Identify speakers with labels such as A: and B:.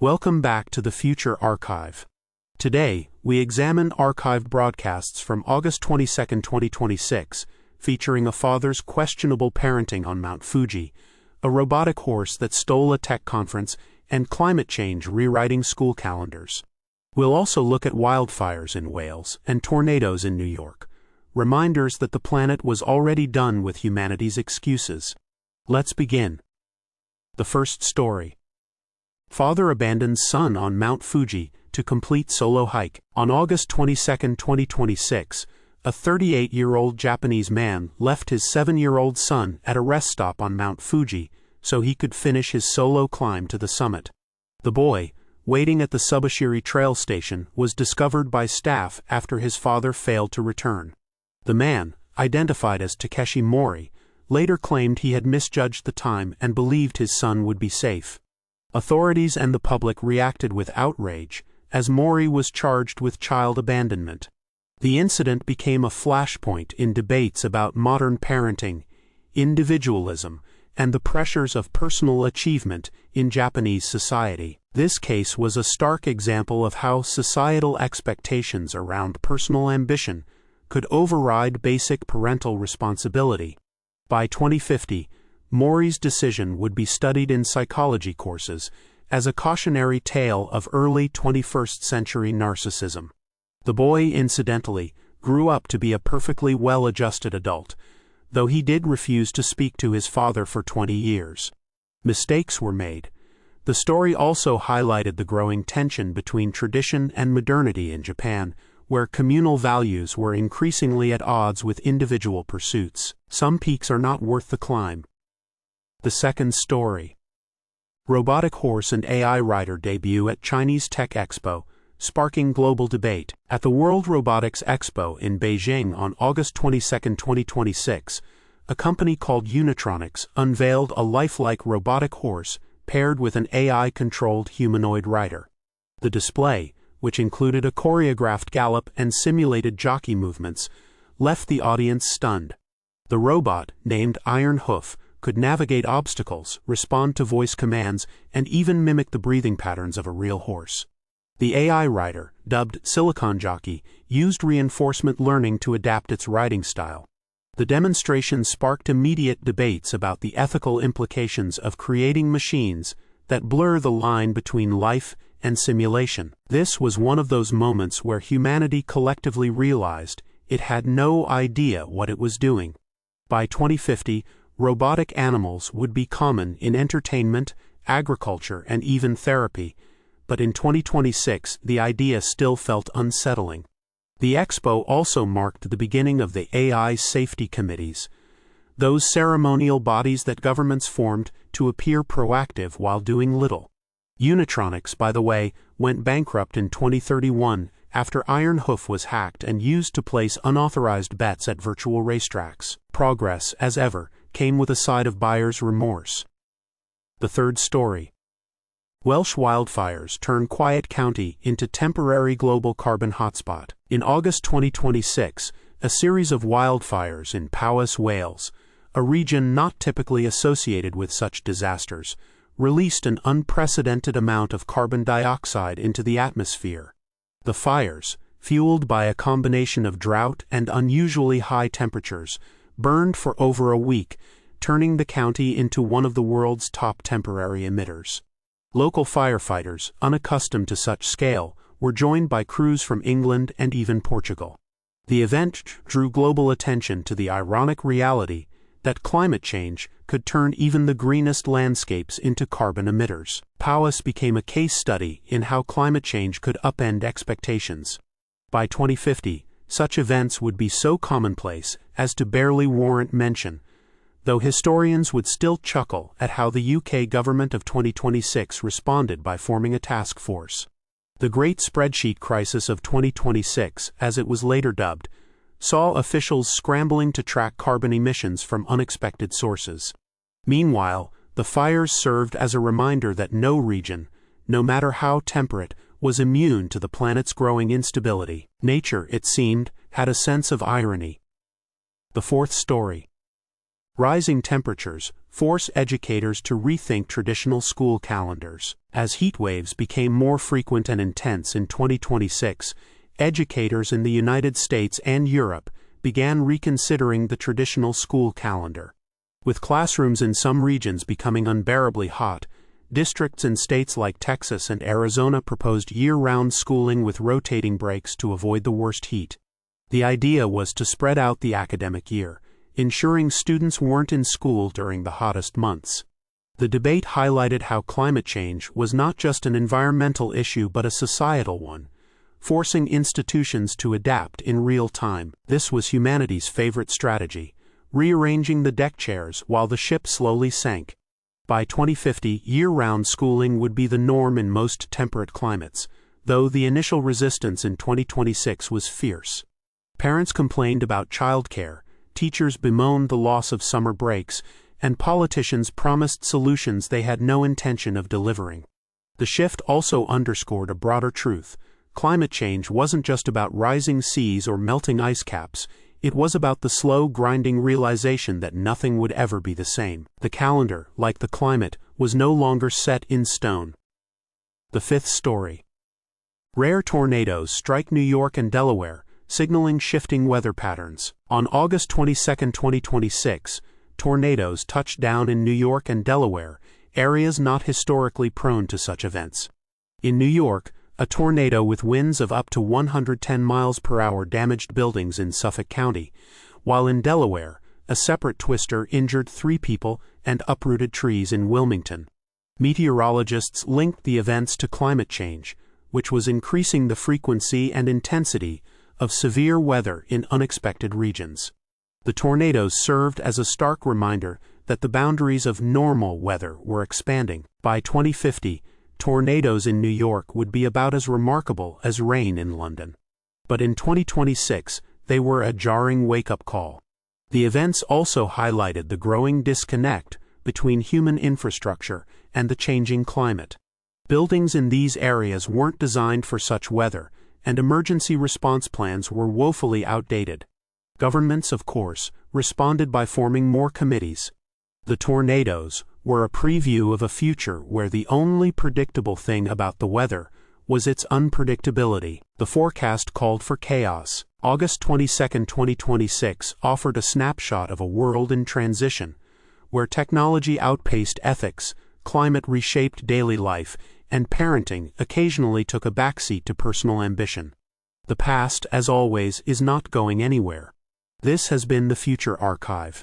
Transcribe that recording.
A: Welcome back to the Future Archive. Today, we examine archived broadcasts from August 22, 2026, featuring a father's questionable parenting on Mount Fuji, a robotic horse that stole a tech conference, and climate change rewriting school calendars. We'll also look at wildfires in Wales and tornadoes in New York, reminders that the planet was already done with humanity's excuses. Let's begin. The first story. Father abandons son on Mount Fuji to complete solo hike. On August 22, 2026, a 38-year-old Japanese man left his 7-year-old son at a rest stop on Mount Fuji so he could finish his solo climb to the summit. The boy, waiting at the Subashiri trail station, was discovered by staff after his father failed to return. The man, identified as Takeshi Mori, later claimed he had misjudged the time and believed his son would be safe. Authorities and the public reacted with outrage, as Mori was charged with child abandonment. The incident became a flashpoint in debates about modern parenting, individualism, and the pressures of personal achievement in Japanese society. This case was a stark example of how societal expectations around personal ambition could override basic parental responsibility. By 2050, Mori's decision would be studied in psychology courses as a cautionary tale of early 21st century narcissism. The boy, incidentally, grew up to be a perfectly well-adjusted adult, though he did refuse to speak to his father for 20 years. Mistakes were made. The story also highlighted the growing tension between tradition and modernity in Japan, where communal values were increasingly at odds with individual pursuits. Some peaks are not worth the climb. The second story. Robotic horse and AI rider debut at Chinese Tech Expo, sparking global debate. At the World Robotics Expo in Beijing on August 22, 2026, a company called Unitronics unveiled a lifelike robotic horse paired with an AI-controlled humanoid rider. The display, which included a choreographed gallop and simulated jockey movements, left the audience stunned. The robot, named Iron Hoof, could navigate obstacles, respond to voice commands, and even mimic the breathing patterns of a real horse. The AI rider, dubbed Silicon Jockey, used reinforcement learning to adapt its riding style. The demonstration sparked immediate debates about the ethical implications of creating machines that blur the line between life and simulation. This was one of those moments where humanity collectively realized it had no idea what it was doing. By 2050, robotic animals would be common in entertainment, agriculture, and even therapy, but in 2026 the idea still felt unsettling. The expo also marked the beginning of the AI safety committees, those ceremonial bodies that governments formed to appear proactive while doing little. Unitronics, by the way, went bankrupt in 2031 after Iron Hoof was hacked and used to place unauthorized bets at virtual racetracks. Progress, as ever, came with a side of buyer's remorse. The third story. Welsh wildfires turn quiet county into temporary global carbon hotspot. In August 2026, a series of wildfires in Powys, Wales, a region not typically associated with such disasters, released an unprecedented amount of carbon dioxide into the atmosphere. The fires, fueled by a combination of drought and unusually high temperatures, burned for over a week, turning the county into one of the world's top temporary emitters. Local firefighters, unaccustomed to such scale, were joined by crews from England and even Portugal. The event drew global attention to the ironic reality that climate change could turn even the greenest landscapes into carbon emitters. Powys became a case study in how climate change could upend expectations. By 2050, such events would be so commonplace as to barely warrant mention, though historians would still chuckle at how the UK government of 2026 responded by forming a task force. The Great Spreadsheet Crisis of 2026, as it was later dubbed, saw officials scrambling to track carbon emissions from unexpected sources. Meanwhile, the fires served as a reminder that no region, no matter how temperate, was immune to the planet's growing instability. Nature, it seemed, had a sense of irony. The fourth story. Rising temperatures, force educators to rethink traditional school calendars. As heatwaves became more frequent and intense in 2026, educators in the United States and Europe began reconsidering the traditional school calendar. With classrooms in some regions becoming unbearably hot, districts in states like Texas and Arizona proposed year-round schooling with rotating breaks to avoid the worst heat. The idea was to spread out the academic year, ensuring students weren't in school during the hottest months. The debate highlighted how climate change was not just an environmental issue but a societal one, forcing institutions to adapt in real time. This was humanity's favorite strategy, rearranging the deck chairs while the ship slowly sank. By 2050, year-round schooling would be the norm in most temperate climates, though the initial resistance in 2026 was fierce. Parents complained about childcare, teachers bemoaned the loss of summer breaks, and politicians promised solutions they had no intention of delivering. The shift also underscored a broader truth. Climate change wasn't just about rising seas or melting ice caps. It was about the slow, grinding realization that nothing would ever be the same. The calendar, like the climate, was no longer set in stone. The fifth story. Rare tornadoes strike New York and Delaware, signaling shifting weather patterns. On August 22, 2026, tornadoes touched down in New York and Delaware, areas not historically prone to such events. In New York, a tornado with winds of up to 110 miles per hour damaged buildings in Suffolk County, while in Delaware, a separate twister injured 3 people and uprooted trees in Wilmington. Meteorologists linked the events to climate change, which was increasing the frequency and intensity of severe weather in unexpected regions. The tornadoes served as a stark reminder that the boundaries of normal weather were expanding. By 2050, tornadoes in New York would be about as remarkable as rain in London. But in 2026, they were a jarring wake-up call. The events also highlighted the growing disconnect between human infrastructure and the changing climate. Buildings in these areas weren't designed for such weather, and emergency response plans were woefully outdated. Governments, of course, responded by forming more committees. The tornadoes were a preview of a future where the only predictable thing about the weather was its unpredictability. The forecast called for chaos. August 22, 2026 offered a snapshot of a world in transition, where technology outpaced ethics, climate reshaped daily life, and parenting occasionally took a backseat to personal ambition. The past, as always, is not going anywhere. This has been the Future Archive.